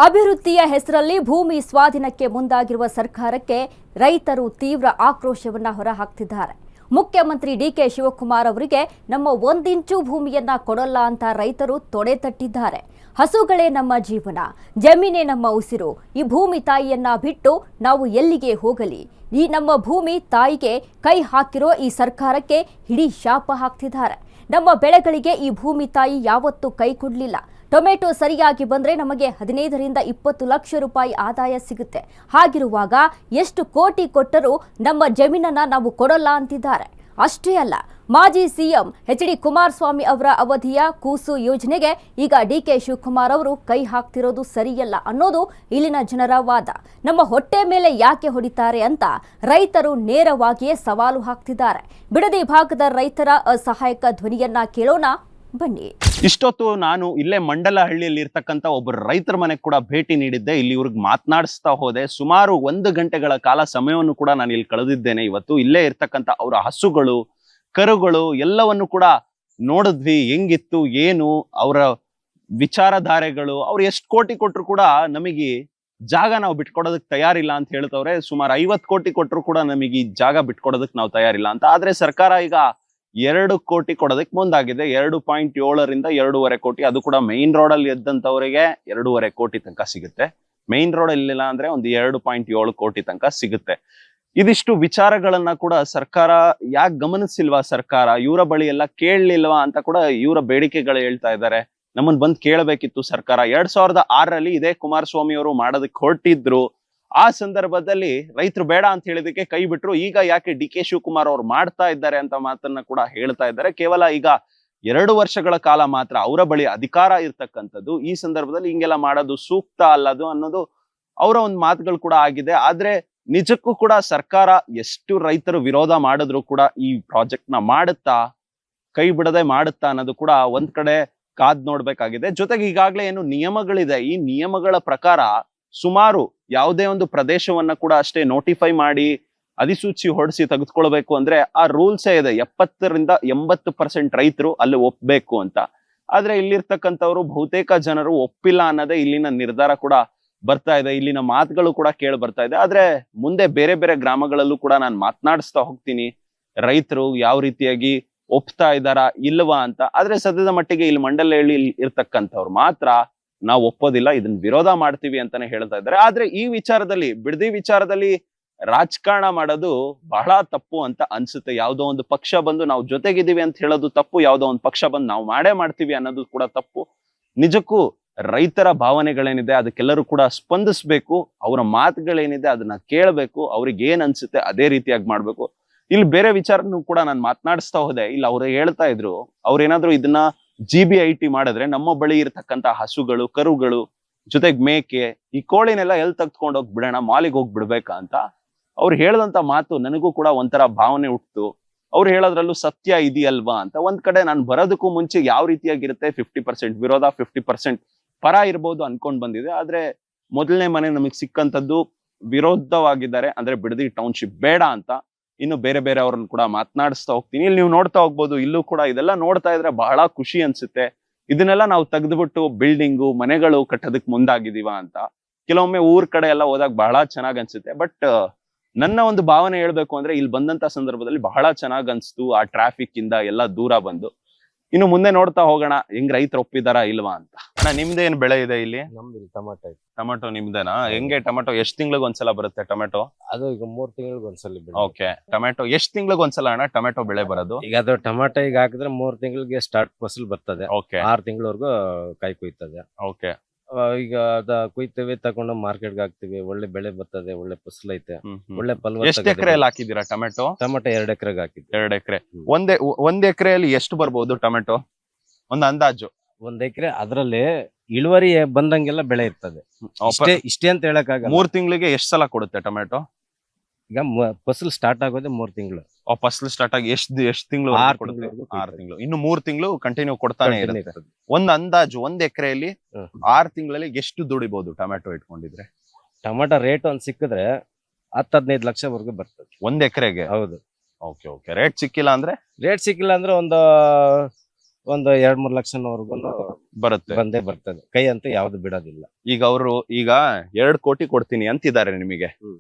ಅಭಿವೃದ್ಧಿಯ ಹೆಸರಲ್ಲಿ ಭೂಮಿ ಸ್ವಾಧೀನಕ್ಕೆ ಮುಂದಾಗಿರುವ ಸರ್ಕಾರಕ್ಕೆ ರೈತರು ತೀವ್ರ ಆಕ್ರೋಶವನ್ನ ಹೊರಹಾಕ್ತಿದ್ದಾರೆ. ಮುಖ್ಯಮಂತ್ರಿ ಡಿಕೆ ಶಿವಕುಮಾರ್ ಅವರಿಗೆ ನಮ್ಮ 1 ಇಂಚು ಭೂಮಿಯನ್ನ ಕೊಡಲ್ಲ ಅಂತ ರೈತರು ತೊಡೆ ತಟ್ಟಿದ್ದಾರೆ. ಹಸುಗಳೇ ನಮ್ಮ ಜೀವನ, ಜಮೀನೇ ನಮ್ಮ ಉಸಿರು, ಈ ಭೂಮಿ ತಾಯಿಯನ್ನ ಬಿಟ್ಟು ನಾವು ಎಲ್ಲಿಗೆ ಹೋಗಲಿ? ಈ ನಮ್ಮ ಭೂಮಿ ತಾಯಿಗೆ ಕೈ ಹಾಕಿರೋ ಈ ಸರ್ಕಾರಕ್ಕೆ ಹಿಡಿ ಶಾಪ ಹಾಕ್ತಿದ್ದಾರೆ. ನಮ್ಮ ಬೆಳೆಗಳಿಗೆ ಈ ಭೂಮಿ ತಾಯಿ ಯಾವತ್ತೂ ಕೈ ಕೊಡಲಿಲ್ಲ. ಟೊಮೆಟೊ ಸರಿಯಾಗಿ ಬಂದರೆ ನಮಗೆ 15 ರಿಂದ 20 ಲಕ್ಷ ರೂಪಾಯಿ ಆದಾಯ ಸಿಗುತ್ತೆ. ಹಾಗಿರುವಾಗ ಎಷ್ಟು ಕೋಟಿ ಕೊಟ್ಟರೂ ನಮ್ಮ ಜಮೀನನ್ನ ನಾವು ಕೊಡಲ್ಲ ಅಂತಿದ್ದಾರೆ. ಅಷ್ಟೇ ಅಲ್ಲ, ಮಾಜಿ ಸಿಎಂ ಎಚ್ ಡಿ ಕುಮಾರಸ್ವಾಮಿ ಅವರ ಅವಧಿಯ ಕೂಸು ಯೋಜನೆಗೆ ಈಗ ಡಿಕೆ ಶಿವಕುಮಾರ್ ಅವರು ಕೈ ಹಾಕ್ತಿರೋದು ಸರಿಯಲ್ಲ ಅನ್ನೋದು ಇಲ್ಲಿನ ಜನರ ವಾದ. ನಮ್ಮ ಹೊಟ್ಟೆ ಮೇಲೆ ಯಾಕೆ ಹೊಡಿತಾರೆ ಅಂತ ರೈತರು ನೇರವಾಗಿಯೇ ಸವಾಲು ಹಾಕ್ತಿದ್ದಾರೆ. ಬಿಡದಿ ಭಾಗದ ರೈತರ ಅಸಹಾಯಕ ಧ್ವನಿಯನ್ನ ಕೇಳೋಣ ಬನ್ನಿ. ಇಷ್ಟೊತ್ತು ನಾನು ಇಲ್ಲೇ ಮಂಡಲಹಳ್ಳಿಯಲ್ಲಿ ಇರ್ತಕ್ಕಂಥ ಒಬ್ಬರು ರೈತರ ಮನೆಗೆ ಕೂಡ ಭೇಟಿ ನೀಡಿದ್ದೆ. ಇಲ್ಲಿ ಇವ್ರಿಗೆ ಮಾತನಾಡಿಸ್ತಾ ಹೋದೆ. ಸುಮಾರು 1 ಗಂಟೆಗಳ ಕಾಲ ಸಮಯವನ್ನು ಕೂಡ ನಾನು ಇಲ್ಲಿ ಕಳೆದಿದ್ದೇನೆ. ಇವತ್ತು ಇಲ್ಲೇ ಇರ್ತಕ್ಕಂಥ ಅವರ ಹಸುಗಳು, ಕರುಗಳು ಎಲ್ಲವನ್ನು ಕೂಡ ನೋಡಿದ್ವಿ. ಹೆಂಗಿತ್ತು, ಏನು ಅವರ ವಿಚಾರಧಾರೆಗಳು, ಅವ್ರು ಎಷ್ಟು ಕೋಟಿ ಕೊಟ್ಟರು ಕೂಡ ನಮಗೆ ಜಾಗ ನಾವು ಬಿಟ್ಕೊಡೋದಕ್ಕೆ ತಯಾರಿಲ್ಲ ಅಂತ ಹೇಳ್ತವ್ರೆ. ಸುಮಾರು 50 ಕೋಟಿ ಕೊಟ್ಟರು ಕೂಡ ನಮಗೆ ಈ ಜಾಗ ಬಿಟ್ಕೊಡೋದಕ್ಕೆ ನಾವು ತಯಾರಿಲ್ಲ ಅಂತ. ಆದ್ರೆ ಸರ್ಕಾರ ಈಗ 2 ಕೋಟಿ ಕೊಡೋದಕ್ಕೆ ಮುಂದಾಗಿದೆ. 2.7 ರಿಂದ 2.5 ಕೋಟಿ, ಅದು ಕೂಡ ಮೈನ್ ರೋಡ್ ಅಲ್ಲಿ ಎದ್ದಂತವರಿಗೆ 2.5 ಕೋಟಿ ತನಕ ಸಿಗುತ್ತೆ. ಮೈನ್ ರೋಡ್ ಅಲ್ಲಿಲ್ಲ ಅಂದ್ರೆ ಒಂದು 2.7 ಕೋಟಿ ತನಕ ಸಿಗುತ್ತೆ. ಇದಿಷ್ಟು ವಿಚಾರಗಳನ್ನ ಕೂಡ ಸರ್ಕಾರ ಯಾಕೆ ಗಮನಿಸಿಲ್ವಾ? ಸರ್ಕಾರ ಇವರ ಬಳಿ ಎಲ್ಲ ಕೇಳಲಿಲ್ವಾ ಅಂತ ಕೂಡ ಇವರ ಬೇಡಿಕೆಗಳು ಹೇಳ್ತಾ ಇದ್ದಾರೆ. ನಮ್ಮನ್ ಬಂದ್ ಕೇಳಬೇಕಿತ್ತು ಸರ್ಕಾರ. 2006ರಲ್ಲಿ ಇದೇ ಕುಮಾರಸ್ವಾಮಿ ಅವರು ಮಾಡೋದಕ್ಕೆ ಹೊರಟಿದ್ರು. ಆ ಸಂದರ್ಭದಲ್ಲಿ ರೈತರು ಬೇಡ ಅಂತ ಹೇಳಿದಕ್ಕೆ ಕೈ ಬಿಟ್ರು. ಈಗ ಯಾಕೆ ಡಿ ಕೆ ಶಿವಕುಮಾರ್ ಅವ್ರು ಮಾಡ್ತಾ ಇದ್ದಾರೆ ಅಂತ ಮಾತನ್ನ ಕೂಡ ಹೇಳ್ತಾ ಇದ್ದಾರೆ. ಕೇವಲ ಈಗ 2 ವರ್ಷಗಳ ಕಾಲ ಮಾತ್ರ ಅವರ ಬಳಿ ಅಧಿಕಾರ ಇರ್ತಕ್ಕಂಥದ್ದು. ಈ ಸಂದರ್ಭದಲ್ಲಿ ಹಿಂಗೆಲ್ಲ ಮಾಡೋದು ಸೂಕ್ತ ಅಲ್ಲದು ಅನ್ನೋದು ಅವರ ಒಂದು ಮಾತುಗಳು ಕೂಡ ಆಗಿದೆ. ಆದ್ರೆ ನಿಜಕ್ಕೂ ಕೂಡ ಸರ್ಕಾರ ಎಷ್ಟು ರೈತರು ವಿರೋಧ ಮಾಡಿದ್ರು ಕೂಡ ಈ ಪ್ರಾಜೆಕ್ಟ್ ನ ಮಾಡುತ್ತಾ, ಕೈ ಬಿಡದೆ ಮಾಡುತ್ತಾ ಅನ್ನೋದು ಕೂಡ ಒಂದ್ ಕಡೆ ಕಾದ್ ನೋಡ್ಬೇಕಾಗಿದೆ. ಜೊತೆಗೆ ಈಗಾಗ್ಲೇ ಏನು ನಿಯಮಗಳಿದೆ, ಈ ನಿಯಮಗಳ ಪ್ರಕಾರ ಸುಮಾರು ಯಾವುದೇ ಒಂದು ಪ್ರದೇಶವನ್ನ ಕೂಡ ಅಷ್ಟೇ ನೋಟಿಫೈ ಮಾಡಿ ಅಧಿಸೂಚಿ ಹೊರಡಿಸಿ ತೆಗೆದುಕೊಳ್ಬೇಕು ಅಂದ್ರೆ ಆ ರೂಲ್ಸೇ ಇದೆ. 70 ರಿಂದ 80% ರೈತರು ಅಲ್ಲಿ ಒಪ್ಬೇಕು ಅಂತ. ಆದ್ರೆ ಇಲ್ಲಿರ್ತಕ್ಕಂಥವ್ರು ಬಹುತೇಕ ಜನರು ಒಪ್ಪಿಲ್ಲ ಅನ್ನೋದೇ ಇಲ್ಲಿನ ನಿರ್ಧಾರ ಕೂಡ ಬರ್ತಾ ಇದೆ. ಇಲ್ಲಿನ ಮಾತುಗಳು ಕೂಡ ಕೇಳಿ ಬರ್ತಾ ಇದೆ. ಆದ್ರೆ ಮುಂದೆ ಬೇರೆ ಬೇರೆ ಗ್ರಾಮಗಳಲ್ಲೂ ಕೂಡ ನಾನು ಮಾತನಾಡಿಸ್ತಾ ಹೋಗ್ತೀನಿ, ರೈತರು ಯಾವ ರೀತಿಯಾಗಿ ಒಪ್ತಾ ಇದ್ದಾರಾ ಇಲ್ವಾ ಅಂತ. ಆದ್ರೆ ಸದ್ಯದ ಮಟ್ಟಿಗೆ ಇಲ್ಲಿ ಮಂಡಲಹಳ್ಳಿ ಇರ್ತಕ್ಕಂಥವ್ರು ಮಾತ್ರ ನಾವು ಒಪ್ಪೋದಿಲ್ಲ, ಇದನ್ನ ವಿರೋಧ ಮಾಡ್ತೀವಿ ಅಂತಾನೆ ಹೇಳ್ತಾ ಇದ್ದಾರೆ. ಆದ್ರೆ ಈ ವಿಚಾರದಲ್ಲಿ, ಬಿಡದಿ ವಿಚಾರದಲ್ಲಿ ರಾಜಕಾರಣ ಮಾಡೋದು ಬಹಳ ತಪ್ಪು ಅಂತ ಅನ್ಸುತ್ತೆ. ಯಾವ್ದೋ ಒಂದು ಪಕ್ಷ ಬಂದು ನಾವು ಜೊತೆಗಿದ್ದೀವಿ ಅಂತ ಹೇಳೋದು ತಪ್ಪು, ಯಾವ್ದೋ ಒಂದು ಪಕ್ಷ ಬಂದು ನಾವು ಮಾಡೇ ಮಾಡ್ತೀವಿ ಅನ್ನೋದು ಕೂಡ ತಪ್ಪು. ನಿಜಕ್ಕೂ ರೈತರ ಭಾವನೆಗಳೇನಿದೆ ಅದಕ್ಕೆಲ್ಲರೂ ಕೂಡ ಸ್ಪಂದಿಸ್ಬೇಕು. ಅವರ ಮಾತುಗಳೇನಿದೆ ಅದನ್ನ ಕೇಳಬೇಕು. ಅವ್ರಿಗೆ ಏನ್ ಅನ್ಸುತ್ತೆ ಅದೇ ರೀತಿಯಾಗಿ ಮಾಡ್ಬೇಕು. ಇಲ್ಲಿ ಬೇರೆ ವಿಚಾರನೂ ಕೂಡ ನಾನು ಮಾತನಾಡಿಸ್ತಾ ಹೋದೆ. ಇಲ್ಲಿ ಅವ್ರು ಹೇಳ್ತಾ ಇದ್ರು, ಅವ್ರೇನಾದ್ರು ಇದನ್ನ GBIT ಮಾಡಿದ್ರೆ ನಮ್ಮ ಬಳಿ ಇರತಕ್ಕಂತ ಹಸುಗಳು, ಕರುಗಳು, ಜೊತೆಗ್ ಮೇಕೆ, ಈ ಕೋಳಿನೆಲ್ಲ ಎಲ್ಲಿ ತೆಗೆದುಕೊಂಡು ಹೋಗಿ ಬಿಡೋಣ, ಮಾಲಿಗೆ ಹೋಗಿ ಬಿಡ್ಬೇಕಾ ಅಂತ ಅವ್ರು ಹೇಳದಂತ ಮಾತು ನನಗೂ ಕೂಡ ಒಂಥರ ಭಾವನೆ ಹುಟ್ಟಿತು. ಅವ್ರು ಹೇಳೋದ್ರಲ್ಲೂ ಸತ್ಯ ಇದೆಯಲ್ವಾ ಅಂತ. ಒಂದ್ ಕಡೆ ನಾನು ಬರೋದಕ್ಕೂ ಮುಂಚೆ ಯಾವ ರೀತಿಯಾಗಿರುತ್ತೆ 50% ವಿರೋಧ, 50% ಪರ ಇರ್ಬೋದು ಅನ್ಕೊಂಡ್ ಬಂದಿದೆ. ಆದ್ರೆ ಮೊದಲನೇ ಮನೆ ನಮಗ್ ಸಿಕ್ಕಂತದ್ದು ವಿರೋಧವಾಗಿದ್ದಾರೆ, ಅಂದ್ರೆ ಬಿಡದಿ ಟೌನ್ಶಿಪ್ ಬೇಡ ಅಂತ. ಇನ್ನು ಬೇರೆ ಬೇರೆ ಅವ್ರನ್ನ ಕೂಡ ಮಾತನಾಡಿಸ್ತಾ ಹೋಗ್ತೀನಿ. ಇಲ್ಲಿ ನೀವು ನೋಡ್ತಾ ಹೋಗ್ಬೋದು, ಇಲ್ಲೂ ಕೂಡ ಇದೆಲ್ಲ ನೋಡ್ತಾ ಇದ್ರೆ ಬಹಳ ಖುಷಿ ಅನ್ಸುತ್ತೆ. ಇದನ್ನೆಲ್ಲ ನಾವು ತೆಗೆದ್ಬಿಟ್ಟು ಬಿಲ್ಡಿಂಗು, ಮನೆಗಳು ಕಟ್ಟೋದಕ್ ಮುಂದಾಗಿದೀವ ಅಂತ. ಕೆಲವೊಮ್ಮೆ ಊರ್ ಕಡೆ ಎಲ್ಲ ಹೋದಾಗ ಬಹಳ ಚೆನ್ನಾಗ್ ಅನ್ಸುತ್ತೆ. ಬಟ್ ನನ್ನ ಒಂದು ಭಾವನೆ ಹೇಳ್ಬೇಕು ಅಂದ್ರೆ ಇಲ್ಲಿ ಬಂದಂತ ಸಂದರ್ಭದಲ್ಲಿ ಬಹಳ ಚೆನ್ನಾಗ್ ಅನ್ಸ್ತು. ಆ ಟ್ರಾಫಿಕ್ ಇಂದ ಎಲ್ಲ ದೂರ ಬಂದು ಇನ್ನು ಮುಂದೆ ನೋಡ್ತಾ ಹೋಗೋಣ ಹೆಂಗ್ ರೈತರು ಒಪ್ಪಿದಾರಾ ಇಲ್ವಾ ಅಂತ. ಅಣ್ಣ, ನಿಮ್ದೇನ್ ಬೆಳೆ ಇದೆ ಇಲ್ಲಿ? ನಮ್ದು ಟೊಮಾಟೊ ಐತೆ. ಟೊಮೆಟೊ ನಿಮ್ದೇನಾ? ಹೆಂಗೆ ಟೊಮೆಟೊ ಎಷ್ಟ್ ತಿಂಗಳಿಗೆ ಒಂದ್ಸಲ ಬರುತ್ತೆ ಟೊಮೆಟೊ? ಅದು ಈಗ 3 ತಿಂಗಳಿಗೆ ಒಂದ್ಸಲ ಬೆಳೆ. ಓಕೆ, ಟೊಮೆಟೊ ಎಷ್ಟ್ ತಿಂಗಳಿಗೆ ಒಂದ್ಸಲ ಅಣ್ಣ ಟೊಮೆಟೊ ಬೆಳೆ ಬರೋದು? ಈಗ ಅದು ಟೊಮಾಟೊ ಈಗ ಹಾಕಿದ್ರೆ 3 ತಿಂಗಳಿಗೆ ಸ್ಟಾರ್ಟ್ ಫಸಲ್ ಬರ್ತದೆ. ಓಕೆ, 6 ತಿಂಗಳವರೆಗೂ ಕಾಯಿ ಕೊಯ್ತದೆ. ಓಕೆ. ಈಗ ಅದ ಕೊಯ್ತೇವೆ, ತಗೊಂಡು ಮಾರ್ಕೆಟ್ಗೆ ಹಾಕ್ತಿವಿ. ಒಳ್ಳೆ ಬೆಳೆ ಬರ್ತದೆ, ಒಳ್ಳೆ ಫಸಲ್ ಐತೆ, ಒಳ್ಳೆ ಎಷ್ಟು ಎಕರೆಯಲ್ಲಿ ಹಾಕಿದೀರಾ ಟೊಮೆಟೊ? ಟೊಮಾಟೊ 2 ಎಕರೆಗೆ ಹಾಕಿದ್ವಿ. 2 ಎಕರೆ. ಒಂದ್ ಎಕರೆಯಲ್ಲಿ ಎಷ್ಟು ಬರ್ಬೋದು ಟೊಮೆಟೊ? ಒಂದು ಅಂದಾಜು 1 ಎಕರೆ. ಅದ್ರಲ್ಲಿ ಇಳುವರಿ ಬಂದಂಗೆಲ್ಲ ಬೆಳೆ ಇರ್ತದೆ. ಇಷ್ಟೇ ಅಂತ ಹೇಳಕ್ ಆಗಲ್ಲ. 3 ತಿಂಗಳಿಗೆ ಎಷ್ಟು ಸಲ ಕೊಡುತ್ತೆ ಟೊಮೆಟೊ? ಈಗ ಫಸಲ್ ಸ್ಟಾರ್ಟ್ ಆಗೋದೇ 3 ತಿಂಗಳು. ಫಸಲ್ ಸ್ಟಾರ್ಟ್ ಆಗಿ ಎಷ್ಟು ತಿಂಗಳು? 6 ತಿಂಗಳು. ಇನ್ನು 3 ತಿಂಗಳು ಕಂಟಿನ್ಯೂ ಕೊಡ್ತಾನೆ ಇರುತ್ತೆ. ಒಂದ್ ಅಂದಾಜು 1 ಎಕರೆಯಲ್ಲಿ 6 ತಿಂಗಳಲ್ಲಿ ಎಷ್ಟು ದುಡಿಬಹುದು ಟೊಮೆಟೊ ಇಟ್ಕೊಂಡಿದ್ರೆ? ಟೊಮಾಟೊ ರೇಟ್ ಒಂದ್ ಸಿಕ್ಕಿದ್ರೆ 10-15 ಲಕ್ಷವರೆಗೂ ಬರ್ತದೆ 1 ಎಕರೆಗೆ. ಹೌದು. Okay, okay. ರೇಟ್ ಸಿಕ್ಕಿಲ್ಲ ಅಂದ್ರೆ ಒಂದು ಒಂದು 2-3 ಲಕ್ಷನವರೆಗೂ ಬರುತ್ತೆ. ಬಂದೇ ಬರ್ತದೆ. ಕೈ ಅಂತ ಯಾವ್ದು ಬಿಡೋದಿಲ್ಲ. ಈಗ ಅವರು ಈಗ 2 ಕೋಟಿ ಕೊಡ್ತೀನಿ ಅಂತಿದ್ದಾರೆ ನಿಮಗೆ ಹ್ಮ್.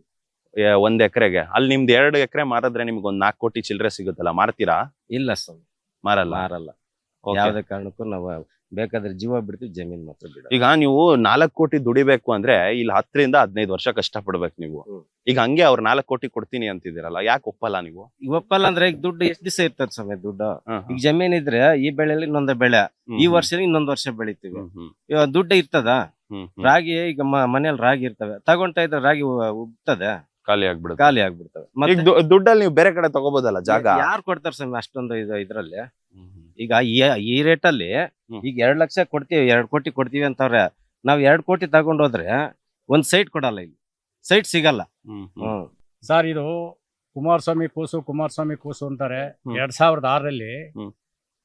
1 ಎಕರೆಗೆ. ಅಲ್ಲಿ ನಿಮ್ದು 2 ಎಕರೆ ಮಾರಿದ್ರೆ ನಿಮ್ಗೆ ಒಂದ್ 4 ಕೋಟಿ ಚಿಲ್ಲರೆ ಸಿಗುತ್ತಲ್ಲ, ಮಾರ್ತೀರಾ? ಇಲ್ಲ ಸ್ವಾಮಿ, ಮಾರಲ್ಲ. ಮಾರಲ್ಲ. Okay. ಯಾವ್ದೇ ಕಾರಣಕ್ಕೂ ನಾವು ಬೇಕಾದ್ರೆ ಜೀವ ಬಿಡ್ತೀವಿ, ಜಮೀನ್ ಮಾತ್ರ ಬಿಡ. ಈಗ ನೀವು 4 ಕೋಟಿ ದುಡಿಬೇಕು ಅಂದ್ರೆ ಇಲ್ಲಿ 10ರಿಂದ 15 ವರ್ಷ ಕಷ್ಟಪಡ್ಬೇಕು ನೀವು. ಹ್ಮ್. ಈಗ ಹಂಗೆ ಅವ್ರು 4 ಕೋಟಿ ಕೊಡ್ತೀನಿ ಅಂತಿದ್ದೀರಲ್ಲ, ಯಾಕೆ ಒಪ್ಪಲ್ಲ ನೀವು? ಒಪ್ಪಲ್ಲ ಅಂದ್ರೆ ಈಗ ದುಡ್ಡು ಎಷ್ಟ್ ದಿವಸ ಇರ್ತದೆ ಸ್ವಾಮಿ ದುಡ್ಡು. ಈಗ ಜಮೀನ್ ಇದ್ರೆ ಈ ಬೆಳೆಯಲ್ಲಿ ಇನ್ನೊಂದೇ ಬೆಳೆ, ಈ ವರ್ಷ ಇನ್ನೊಂದ್ ವರ್ಷ ಬೆಳಿತೀವಿ. ಇವಾಗ ದುಡ್ಡು ಇರ್ತದ. ರಾಗಿ ಈಗ ಮನೇಲಿ ರಾಗಿ ಇರ್ತವೆ, ತಗೊಂತ ಇದ್ರೆ ರಾಗಿ ಉಬ್ತದೆ, ಖಾಲಿ ಆಗ್ಬಿಡುತ್ತೆ. ಖಾಲಿ ಆಗ್ಬಿಡ್ತವೆ. ಈಗ ದುಡ್ಡಲ್ಲಿ ನೀವು ಬೇರೆ ಕಡೆ ತಗೋಬೋದಲ್ಲ ಜಾಗ. ಯಾರು ಕೊಡ್ತಾರೆ ಸ್ವಾಮಿ ಅಷ್ಟೊಂದು ಇದ್ರಲ್ಲಿ? ಈಗ ಈ ರೇಟ್ ಅಲ್ಲಿ ಈಗ 2 ಲಕ್ಷ ಕೊಡ್ತೀವಿ, 2 ಕೋಟಿ ಕೊಡ್ತೀವಿ ಅಂತವ್ರೆ. ನಾವ್ 2 ಕೋಟಿ ತಗೊಂಡೋದ್ರೆ ಒಂದ್ ಸೈಟ್ ಕೊಡಲ್ಲ, ಇಲ್ಲಿ ಸೈಟ್ ಸಿಗಲ್ಲ. ಸರ್, ಇದು ಕುಮಾರಸ್ವಾಮಿ ಕೂಸು ಅಂತಾರೆ. 2006ರಲ್ಲಿ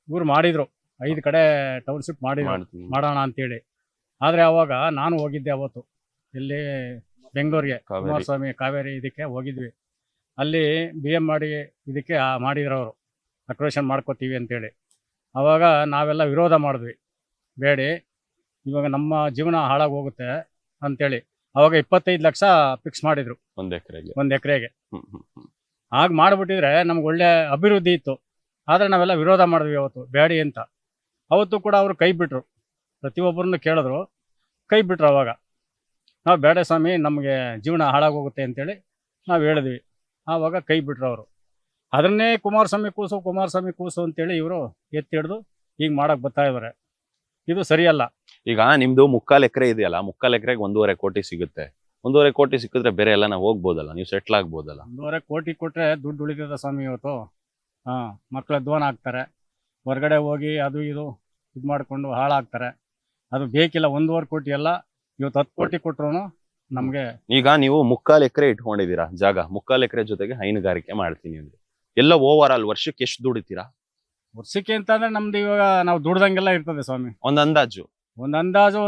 ಇವ್ರು ಮಾಡಿದ್ರು, 5 ಕಡೆ ಟೌನ್ಶಿಪ್ ಮಾಡಿದ್ರು ಮಾಡೋಣ ಅಂತೇಳಿ. ಆದ್ರೆ ಅವಾಗ ನಾನು ಹೋಗಿದ್ದೆ ಅವತ್ತು ಇಲ್ಲಿ ಬೆಂಗಳೂರಿಗೆ, ಕುಮಾರಸ್ವಾಮಿ ಕಾವೇರಿ ಇದಕ್ಕೆ ಹೋಗಿದ್ವಿ. ಅಲ್ಲಿ BM ಮಾಡಿ ಇದಕ್ಕೆ ಮಾಡಿದ್ರು ಅವರು, ಅಕ್ರೋಷನ್ ಮಾಡ್ಕೋತೀವಿ ಅಂತೇಳಿ. ಅವಾಗ ನಾವೆಲ್ಲ ವಿರೋಧ ಮಾಡಿದ್ವಿ, ಬೇಡಿ ಇವಾಗ ನಮ್ಮ ಜೀವನ ಹಾಳಾಗಿ ಹೋಗುತ್ತೆ ಅಂತೇಳಿ. ಅವಾಗ 25 ಲಕ್ಷ ಫಿಕ್ಸ್ ಮಾಡಿದ್ರು 1 ಎಕರೆಗೆ. ಆಗ ಮಾಡಿಬಿಟ್ಟಿದ್ರೆ ನಮ್ಗೆ ಒಳ್ಳೆ ಅಭಿವೃದ್ಧಿ ಇತ್ತು. ಆದರೆ ನಾವೆಲ್ಲ ವಿರೋಧ ಮಾಡಿದ್ವಿ ಅವತ್ತು, ಬೇಡಿ ಅಂತ. ಅವತ್ತು ಕೂಡ ಅವರು ಕೈ ಬಿಟ್ರು, ಪ್ರತಿಯೊಬ್ಬರನ್ನು ಕೇಳಿದ್ರು, ಕೈ ಬಿಟ್ರು. ಅವಾಗ ನಾವು ಬೇಡ ಸ್ವಾಮಿ, ನಮಗೆ ಜೀವನ ಹಾಳಾಗೋಗುತ್ತೆ ಅಂತೇಳಿ ನಾವು ಹೇಳಿದ್ವಿ. ಆವಾಗ ಕೈ ಬಿಟ್ರು ಅವರು. ಅದನ್ನೇ ಕುಮಾರಸ್ವಾಮಿ ಕೂಸು ಅಂತೇಳಿ ಇವರು ಎತ್ತಿ ಹಿಡಿದು ಈಗ ಮಾಡಕ್ ಬರ್ತಾ ಇದಾರೆ. ಇದು ಸರಿಯಲ್ಲ. ಈಗ ನಿಮ್ದು 3/4 ಎಕರೆ ಇದೆಯಲ್ಲ, 3/4 ಎಕರೆಗೆ 1.5 ಕೋಟಿ ಸಿಗುತ್ತೆ. 1.5 ಕೋಟಿ ಸಿಕ್ಕಿದ್ರೆ ಬೇರೆ ಎಲ್ಲ ನಾವು ಹೋಗ್ಬೋದಲ್ಲ, ನೀವು ಸೆಟ್ಲ್ ಆಗ್ಬೋದಲ್ಲ. 1.5 ಕೋಟಿ ಕೊಟ್ರೆ ದುಡ್ಡು ಉಳಿತದ ಸ್ವಾಮಿ ಇವತ್ತು. ಮಕ್ಕಳ ದ್ವಾನ ಆಗ್ತಾರೆ, ಹೊರಗಡೆ ಹೋಗಿ ಅದು ಇದು ಮಾಡ್ಕೊಂಡು ಹಾಳಾಗ್ತಾರೆ. ಅದು ಬೇಕಿಲ್ಲ. 1.5 ಕೋಟಿ ಎಲ್ಲ ಇವತ್ತು 10 ಕೋಟಿ ಕೊಟ್ರು ನಮ್ಗೆ. ಈಗ ನೀವು 3/4 ಎಕರೆ ಇಟ್ಕೊಂಡಿದೀರಾ ಜಾಗ, 3/4 ಎಕರೆ ಜೊತೆಗೆ ಹೈನುಗಾರಿಕೆ ಮಾಡ್ತೀನಿ ಅಂದ್ರೆ ಎಲ್ಲ ಓವರ್ ಆಲ್ ವರ್ಷಕ್ಕೆ ಎಷ್ಟು ದುಡಿತೀರಾ? ವರ್ಷಕ್ಕೆ ಅಂತಂದ್ರೆ ನಮ್ದು ಇವಾಗ ನಾವು ದುಡ್ದಂಗೆಲ್ಲ ಇರ್ತದೆ ಸ್ವಾಮಿ. ಒಂದ್ ಅಂದಾಜು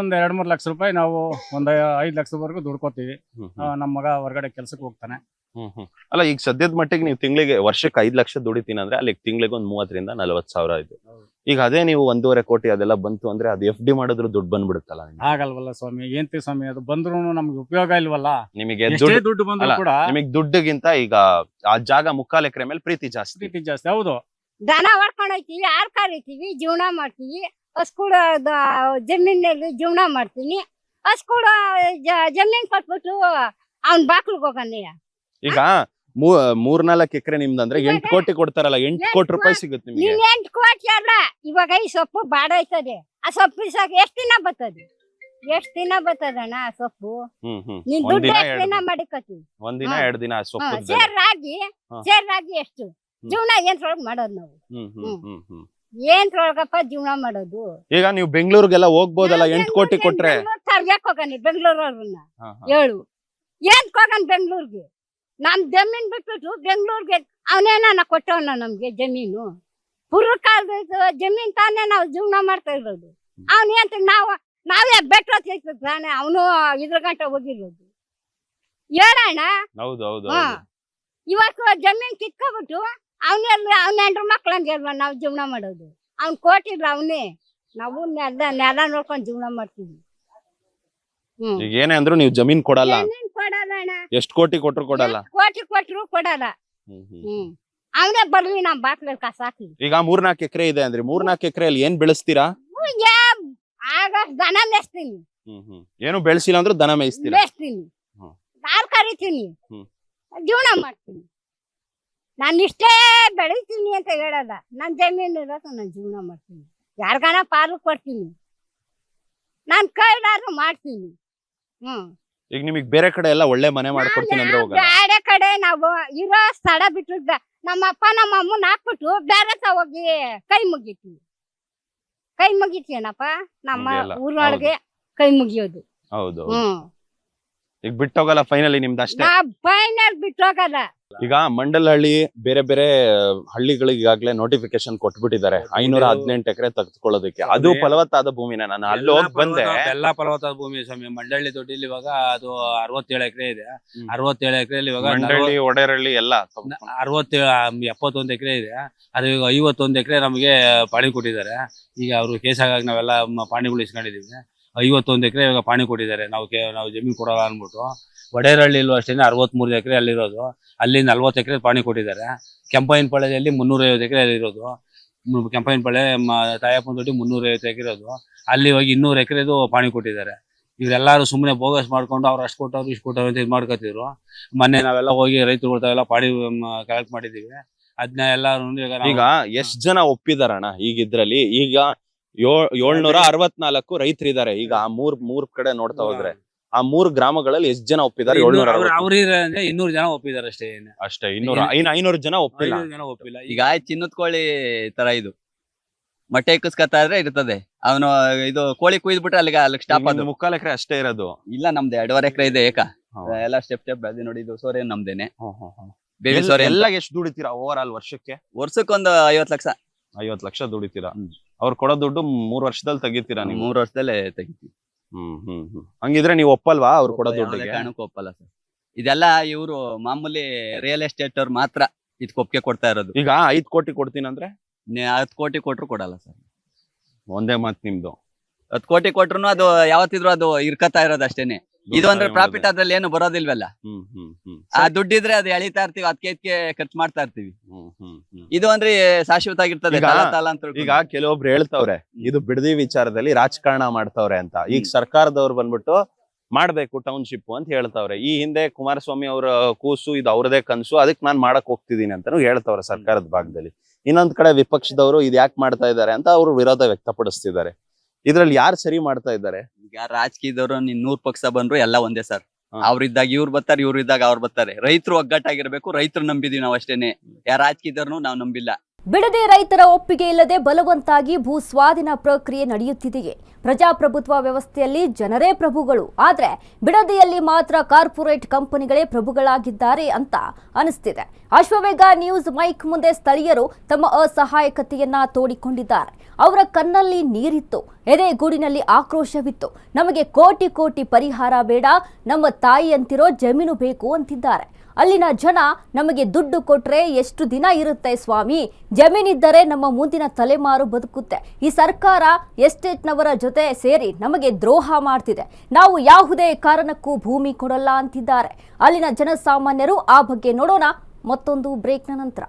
ಒಂದು 2-3 ಲಕ್ಷ ರೂಪಾಯಿ ನಾವು ಒಂದು 5 ಲಕ್ಷದವರೆಗೂ ದುಡ್ಕೋತೀವಿ. ನಮ್ಮ ಮಗ ಹೊರಗಡೆ ಕೆಲ್ಸಕ್ಕೆ ಹೋಗ್ತಾನೆ. ಅಲ್ಲ, ಈಗ ಸದ್ಯದ ಮಟ್ಟಿಗೆ ನೀವು ತಿಂಗಳಿಗೆ ವರ್ಷಕ್ಕೆ 5 ಲಕ್ಷ ದುಡಿತೀನಿ ಅಂದ್ರೆ ಅಲ್ಲಿ ತಿಂಗಳಿಗೆ ಒಂದು 30ರಿಂದ 40 ಸಾವಿರ ಆಯ್ತು. ಈಗ ಅದೇ ನೀವು 1.5 ಕೋಟಿ ಅದೆಲ್ಲ ಬಂತು ಅಂದ್ರೆ ಅದು FD ಮಾಡಿದ್ರು ದುಡ್ಡು ಬಂದ್ಬಿಡುತ್ತಲ್ಲ. ಆಗಲ್ವಲ್ಲ ಸ್ವಾಮಿ, ಏನ್ತಿ ಸ್ವಾಮಿ, ಅದು ಬಂದ್ರು ನಮ್ಗೆ ಉಪಯೋಗ ಇಲ್ವಲ್ಲ. ನಿಮಗೆ ದುಡ್ಡು ಬಂದ್ರು ಕೂಡ ನಿಮಗೆ ದುಡ್ಡಿಗಿಂತ ಈಗ ಆ ಜಾಗ 3/4 ಎಕರೆ ಮೇಲೆ ಪ್ರೀತಿ ಜಾಸ್ತಿ. ಹೌದು. ದನ ಹೊಡ್ಕೊಂಡು ಹೋಗ್ತೀವಿ, ಆರ್ ಕರಿತೀವಿ, ಜೀವನ ಮಾಡ್ತೀವಿ. ಹಸ್ಕೂಡ ಜಮೀನಲ್ಲಿ ಜೀವನ ಮಾಡ್ತೀನಿ. ಹಸ್ಕೂಡ ಜಮೀನ್ ಕೊಟ್ಬಿಟ್ಟು ಅವ್ನ್ ಬಾಕ್ಲಿಗೆ ಹೋಗಣ್ಣ. ಈಗ 3-4 ಎಕರೆ ನಿಮ್ದಂದ್ರೆ 8 ಕೋಟಿ ಕೊಡ್ತಾರಲ್ಲ, 8 ಕೋಟಿ ರೂಪಾಯಿ ಸಿಗುತ್ತೆ ನಿಮ್ಗೆ. ನೀನ್ 8 ಕೋಟಿ ಅಲ್ಲ, ಇವಾಗ ಈ ಸೊಪ್ಪು ಬಾಡ ಐತದೆ. ಆ ಸೊಪ್ಪು ಇಸಾಕ ಎಷ್ಟ್ ದಿನ ಬರ್ತದಣ್ಣ ಆ ಸೊಪ್ಪು? ನೀನ್ ದುಡ್ಡು ಎಷ್ಟ್ ದಿನ ಮಾಡಿಕತ್ತೀವಿ? ಒಂದಿನ 2 ದಿನ ಸೊಪ್ಪು. ಸೇರ್ ರಾಗಿ ಎಷ್ಟು ಜೀವನ ಏನ್ರೊಳಗ್ ಮಾಡೋದು ನಾವು? ಏನ್ರೊಳಗಪ್ಪ ಜೀವನ ಮಾಡೋದು? ಈಗ ನೀವು ಬೆಂಗಳೂರಿಗೆಲ್ಲ ಹೋಗ್ಬೋದಲ್ಲ 8 ಕೋಟಿ ಕೊಟ್ರೆ? ತರ್ಬೇಕು ಹೋಗನಿ ಬೆಂಗಳೂರವ್ರನ್ನ. ಹೇಳು, ಏನ್ ಹೋಗನ್ ಬೆಂಗಳೂರ್ಗೆ? ನಮ್ ಜಮೀನ್ ಬಿಟ್ಬಿಟ್ಟು ಬೆಂಗಳೂರ್ಗೆ ಅವನೇನ ಕೊಟ್ಟವನ ನಮ್ಗೆ ಜಮೀನು? ಪುರ್ಕಾಲದ ಜಮೀನ್ ತಾನೇ ನಾವು ಜೀವನ ಮಾಡ್ತಾ ಇರೋದು. ಅವನೇಂತ ನಾವೇ ಬೆಟ್ಟ ತಾನೆ ಅವನು ಇದ್ರ ಗಂಟೆ ಹೋಗಿರೋದು. ಹೇಳೋಣ. ಇವತ್ತು ಜಮೀನ್ ಕಿತ್ಕೊಬಿಟ್ಟು ಅವನ ಹೆಂಡ್ರ ಮಕ್ಳಂಗೆಲ್ವ ನಾವು ಜೀವನ ಮಾಡೋದು? ಅವ್ನ್ ಕೊಟ್ಟಿಲ್ಲ ಅವನೇ, ನಾವು ನೆಲ ನೋಡ್ಕೊಂಡು ಜೀವನ ಮಾಡ್ತೀವಿ. ಈಗ ಏನೇ ಅಂದ್ರು ನೀವು ಜಮೀನ್ ಕೊಡಲ್ಲ? ಕೊಡಲ್ಲ. ಎಷ್ಟು ಕೋಟಿ ಕೊಟ್ರು ಕೊಡಲ್ಲ? ಕೋಟಿ ಕೊಟ್ರು ಕೊಡಲ್ಲ. ಅವನೇ ಬರ್ಲಿ ನಮ್ ಬಾಕ್ಲಲ್ಲಿ ಕಸ ಹಾಕ್ತೀವಿ. ಈಗ 3-4 ಎಕರೆ ಇದೆ ಅಂದ್ರೆ 3-4 ಎಕರೆಯಲ್ಲಿ ಏನ್ ಬೆಳೆಸ್ತೀರಾ? ಆಗ ದನ ಮೇಯಿಸ್ತೀನಿ. ಏನು ಬೆಳೆಸಿಲ್ಲ ಅಂದ್ರೂ ದನ ಮೇಯಿಸ್ತೀರಾ? ಮೇಯಿಸ್ತೀನಿ, ಹಾಲು ಕರಿತೀನಿ, ಜೀವನ ಮಾಡ್ತೀನಿ. ನಾನು ಇಷ್ಟೇ ಬೆಳಿತೀನಿ ಅಂತ ಹೇಳಲ್ಲ. ನನ್ ಜಮೀನು ಇರೋದು ನಾನು ಜೀವನ ಮಾಡ್ತೀನಿ. ಯಾರಿಗಾನ ಪಾಲು ಕೊಡ್ತೀನಿ, ನಾನ್ ಕೈಲಾದ್ರು ಮಾಡ್ತೀನಿ. ಈಗ ನಿಮಗೆ ಬೇರೆ ಕಡೆ ಎಲ್ಲ ಒಳ್ಳೆ ಮನೆ ಮಾಡ್ಕೊಡ್ತೀನಿ ಅಂದ್ರೆ ಹೋಗಲ್ಲ? ಬೇರೆ ಕಡೆ ನಾವು ಇರೋ ಸ್ಥಳ ಬಿಟ್ಟು ನಮ್ಮ ಅಪ್ಪ ನಮ್ಮ ಅಮ್ಮನ ಹಾಕ್ಬಿಟ್ಟು ಬೇರೆ ಹೋಗಿ ಕೈ ಮುಗಿತೀನಪ್ಪ. ನಮ್ಮ ಊರೊಳಗೆ ಕೈ ಮುಗಿಯೋದು. ಹೌದು. ಈಗ ಬಿಟ್ಟೋಗಲ್ಲ ಫೈನಲಿ ನಿಮ್ದು ಅಷ್ಟೇ? ಫೈನಲ್ ಬಿಟ್ಟೋಗಲ್ಲ. ಈಗ ಮಂಡಲಹಳ್ಳಿ ಬೇರೆ ಬೇರೆ ಹಳ್ಳಿಗಳಿಗೆ ಈಗಾಗಲೇ ನೋಟಿಫಿಕೇಶನ್ ಕೊಟ್ಬಿಟ್ಟಿದ್ದಾರೆ 518 ಎಕರೆ ತೆಗೆದುಕೊಳ್ಳೋದಕ್ಕೆ. ಅದು ಫಲವತ್ತಾದ ಭೂಮಿನ ನಾನು ಅಲ್ಲಿ ಹೋಗಿ ಬಂದೆ. ಎಲ್ಲಾ ಫಲವತ್ತಾದ ಭೂಮಿ ಸ್ವಾಮಿ. ಮಂಡಳ್ಳಿ ದೊಡ್ಡಿಲಿ ಇವಾಗ ಅದು 67 ಎಕರೆ ಇದೆ. 67 ಎಕರೆಯಲ್ಲಿ ಇವಾಗ ಮಂಡಳ್ಳಿ ಒಡೆರಳ್ಳಿ ಎಲ್ಲ 71 ಎಕರೆ ಇದೆ. ಅದು ಈಗ 51 ಎಕರೆ ನಮಗೆ ಪಾಣಿ ಕೊಟ್ಟಿದ್ದಾರೆ. ಈಗ ಅವರು ಕೇಸ್ ಆಗಾಗ ನಾವೆಲ್ಲ ಪಾಣಿಗಳು ಇಸ್ಕೊಂಡಿದೀವಿ. 51 ಎಕರೆ ಇವಾಗ ಪಾಣಿ ಕೊಟ್ಟಿದ್ದಾರೆ. ನಾವು ಜಮೀನು ಕೊಡಲ್ಲ ಅನ್ಬಿಟ್ಟು. ಒಡೆರಳ್ಳಿಲೂ ಅಷ್ಟೇ 63 ಎಕರೆ ಅಲ್ಲಿರೋದು. ಅಲ್ಲಿ 40 ಎಕರೆ ಪಾಣಿ ಕೊಟ್ಟಿದ್ದಾರೆ. ಕೆಂಪಯ್ಯನಪಾಳ್ಯದಲ್ಲಿ 350 ಎಕರೆ ಅಲ್ಲಿರೋದು. ಕೆಂಪಯ್ಯನಪಾಳ್ಯ ತಾಯಪ್ಪನ ದೊಡ್ಡಿ 350 ಎಕರೆ ಇರೋದು. ಅಲ್ಲಿ ಹೋಗಿ 200 ಎಕರೆದು ಪಾಣಿ ಕೊಟ್ಟಿದ್ದಾರೆ. ಇವರೆಲ್ಲರೂ ಸುಮ್ಮನೆ ಬೋಗಸ್ ಮಾಡ್ಕೊಂಡು ಅವ್ರು ಅಷ್ಟು ಕೊಟ್ಟವ್ರು ಇಷ್ಟು ಕೊಟ್ಟವ್ರು ಅಂತ ಇದು ಮಾಡ್ಕೊತಿದ್ರು. ಮೊನ್ನೆ ನಾವೆಲ್ಲ ಹೋಗಿ ರೈತರುಗಳ್ತಾವೆಲ್ಲ ಪಾಣಿ ಕಲೆಕ್ಟ್ ಮಾಡಿದೀವಿ. ಅದನ್ನ ಎಲ್ಲ ಈಗ ಎಷ್ಟ್ ಜನ ಒಪ್ಪಿದಾರಣ್ಣ ಈಗ ಇದ್ರಲ್ಲಿ? ಈಗ 764 ರೈತರಿದ್ದಾರೆ. ಈಗ ಆ ಮೂರ್ ಕಡೆ ನೋಡ್ತಾ ಹೋದ್ರೆ ಆ 3 ಗ್ರಾಮಗಳಲ್ಲಿ ಎಷ್ಟ್ ಜನ ಒಪ್ಪಿದ್ದಾರೆ? 200 ಜನ ಒಪ್ಪಿದ್ದಾರೆ ಅಷ್ಟೇ. ಅಷ್ಟೇ 500 ಜನ ಒಪ್ಪಿಲ್ಲ. 500 ಜನ ಒಪ್ಪಿಲ್ಲ. ಈಗ ಚಿನ್ನದ ಕೋಳಿ ತರ ಇದು ಮೊಟ್ಟೆ ಇಕ್ಕಿಸ್ಕತ್ತಾ ಇದ್ರೆ ಇರ್ತದೆ. ಅವನು ಇದು ಕೋಳಿ ಕುಯ್ದ್ಬಿಟ್ರೆ ಅಲ್ಲಿಗೆ ಸ್ಟಾಪ್. ಅದು 3/4 ಎಕರೆ ಅಷ್ಟೇ ಇರೋದು. ಇಲ್ಲ, ನಮ್ದು 2.5 ಎಕರೆ ಇದೆ. ಎಲ್ಲ ಸ್ಟೆಪ್ ಬೆಳೆದಿ ನೋಡಿ. ಇದು ಸೋರೆ ನಮ್ದೇನೆ. ಬೇಬಿ ಸೋರೆ ಎಲ್ಲ ಎಷ್ಟು ದುಡಿತೀರಾ ಓವರ್ ಆಲ್ ವರ್ಷಕ್ಕೆ? ವರ್ಷಕ್ಕೊಂದು 50 ಲಕ್ಷ. 50 ಲಕ್ಷ ದುಡಿತೀರಾ? ಅವ್ರು ಕೊಡೋ ದುಡ್ಡು 3 ವರ್ಷದಲ್ಲಿ ತೆಗಿತೀರಾ ನೀವು? 3 ವರ್ಷದಲ್ಲೇ ತೆಗಿತೀವಿ. ಹಂಗಿದ್ರೆ ನೀವು ಒಪ್ಪಲ್ವಾ ಅವ್ರು ಕೊಡೋ ದುಡ್ಡಿಗೆ? ಕಾರಣಕ್ಕೂ ಒಪ್ಪಲ್ಲ ಸರ್. ಇದೆಲ್ಲ ಇವರು ಮಾಮೂಲಿ ರಿಯಲ್ ಎಸ್ಟೇಟ್ ಅವ್ರು ಮಾತ್ರ ಇದಕ್ಕೆ ಒಪ್ಪಿಗೆ ಕೊಡ್ತಾ ಇರೋದು. ಈಗ 5 ಕೋಟಿ ಕೊಡ್ತೀನಿ ಅಂದ್ರೆ 10 ಕೋಟಿ ಕೊಟ್ರು ಕೊಡಲ್ಲ ಸರ್. ಒಂದೇ ಮಾತು ನಿಮ್ದು. 10 ಕೋಟಿ ಕೊಟ್ರು ಅದು ಯಾವತ್ತಿದ್ರು ಅದು ಇರ್ಕತಾ ಇರೋದು ಅಷ್ಟೇನೆ. ಇದು ಅಂದ್ರೆ ಪ್ರಾಫಿಟ್ ಅದ್ರಲ್ಲಿ ಏನು ಬರೋದಿಲ್ವಲ್ಲ. ಆ ದುಡ್ಡಿದ್ರೆ ಅದು ಎಳಿತಾ ಇರ್ತೀವಿ, ಅದಕ್ಕೆ ಖರ್ಚು ಮಾಡ್ತಾ ಇರ್ತೀವಿ. ಇದು ಅಂದ್ರೆ ಶಾಶ್ವತ ಆಗಿರ್ತದೆ. ಈಗ ಕೆಲವೊಬ್ರು ಹೇಳ್ತಾವ್ರೆ ಇದು ಬಿಡದಿ ವಿಚಾರದಲ್ಲಿ ರಾಜಕಾರಣ ಮಾಡ್ತಾವ್ರೆ ಅಂತ. ಈಗ ಸರ್ಕಾರದವ್ರು ಬಂದ್ಬಿಟ್ಟು ಮಾಡ್ಬೇಕು ಟೌನ್ಶಿಪ್ ಅಂತ ಹೇಳ್ತಾವ್ರೆ. ಈ ಹಿಂದೆ ಕುಮಾರಸ್ವಾಮಿ ಅವರ ಕೂಸು ಇದು ಅವ್ರದೇ ಕನ್ಸು, ಅದಕ್ಕೆ ನಾನ್ ಮಾಡಕ್ ಹೋಗ್ತಿದೀನಿ ಅಂತಾನು ಹೇಳ್ತಾವ್ರೆ ಸರ್ಕಾರದ ಭಾಗದಲ್ಲಿ. ಇನ್ನೊಂದ್ ಕಡೆ ವಿಪಕ್ಷದವರು ಇದು ಯಾಕೆ ಮಾಡ್ತಾ ಇದ್ದಾರೆ ಅಂತ ಅವರು ವಿರೋಧ ವ್ಯಕ್ತಪಡಿಸ್ತಿದ್ದಾರೆ. ಇದ್ರಲ್ಲಿ ಯಾರು ಸರಿ ಮಾಡ್ತಾ ಇದ್ದಾರೆ? ಈಗ ರಾಜಕೀಯದವರು 100 ಪಕ್ಷ ಬಂದ್ರು ಎಲ್ಲ ಒಂದೇ ಸರ್. ಅವ್ರಿದ್ದಾಗ ಇವ್ರು ಬರ್ತಾರೆ, ಇವ್ರು ಇದ್ದಾಗ ಅವ್ರು ಬರ್ತಾರೆ. ರೈತರು ಒಗ್ಗಟ್ಟಾಗಿರ್ಬೇಕು. ರೈತರು ನಂಬಿದೀವಿ ನಾವು ಅಷ್ಟೇನೆ. ಯಾರ ರಾಜಕೀಯದವ್ರನ್ನು ನಾವು ನಂಬಿಲ್ಲ. ಬಿಡದಿ ರೈತರ ಒಪ್ಪಿಗೆ ಇಲ್ಲದೆ ಬಲವಂತಾಗಿ ಭೂ ಸ್ವಾಧೀನ ಪ್ರಕ್ರಿಯೆ ನಡೆಯುತ್ತಿದೆಯೇ? ಪ್ರಜಾಪ್ರಭುತ್ವ ವ್ಯವಸ್ಥೆಯಲ್ಲಿ ಜನರೇ ಪ್ರಭುಗಳು, ಆದ್ರೆ ಬಿಡದಿಯಲ್ಲಿ ಮಾತ್ರ ಕಾರ್ಪೊರೇಟ್ ಕಂಪನಿಗಳೇ ಪ್ರಭುಗಳಾಗಿದ್ದಾರೆ ಅಂತ ಅನಿಸ್ತಿದೆ. ಅಶ್ವವೇಗ ನ್ಯೂಸ್ ಮೈಕ್ ಮುಂದೆ ಸ್ಥಳೀಯರು ತಮ್ಮ ಅಸಹಾಯಕತೆಯನ್ನ ತೋಡಿಕೊಂಡಿದ್ದಾರೆ. ಅವರ ಕಣ್ಣಲ್ಲಿ ನೀರಿತ್ತು, ಎದೆಗೂಡಿನಲ್ಲಿ ಆಕ್ರೋಶವಿತ್ತು. ನಮಗೆ ಕೋಟಿ ಕೋಟಿ ಪರಿಹಾರ ಬೇಡ, ನಮ್ಮ ತಾಯಿಯಂತಿರೋ ಜಮೀನು ಬೇಕು ಅಂತಿದ್ದಾರೆ. ಅಲ್ಲಿನ ಜನ ನಮಗೆ ದುಡ್ಡು ಕೊಟ್ರೆ ಎಷ್ಟು ದಿನ ಇರುತ್ತೆ ಸ್ವಾಮಿ? ಜಮೀನಿದ್ದರೆ ನಮ್ಮ ಮುಂದಿನ ತಲೆಮಾರು ಬದುಕುತ್ತೆ. ಈ ಸರ್ಕಾರ ಎಸ್ಟೇಟ್ನವರ ಜೊತೆ ಸೇರಿ ನಮಗೆ ದ್ರೋಹ ಮಾಡ್ತಿದೆ. ನಾವು ಯಾವುದೇ ಕಾರಣಕ್ಕೂ ಭೂಮಿ ಕೊಡಲ್ಲ ಅಂತಿದ್ದಾರೆ ಅಲ್ಲಿನ ಜನಸಾಮಾನ್ಯರು. ಆ ಬಗ್ಗೆ ನೋಡೋಣ ಮತ್ತೊಂದು ಬ್ರೇಕ್ನ ನಂತರ.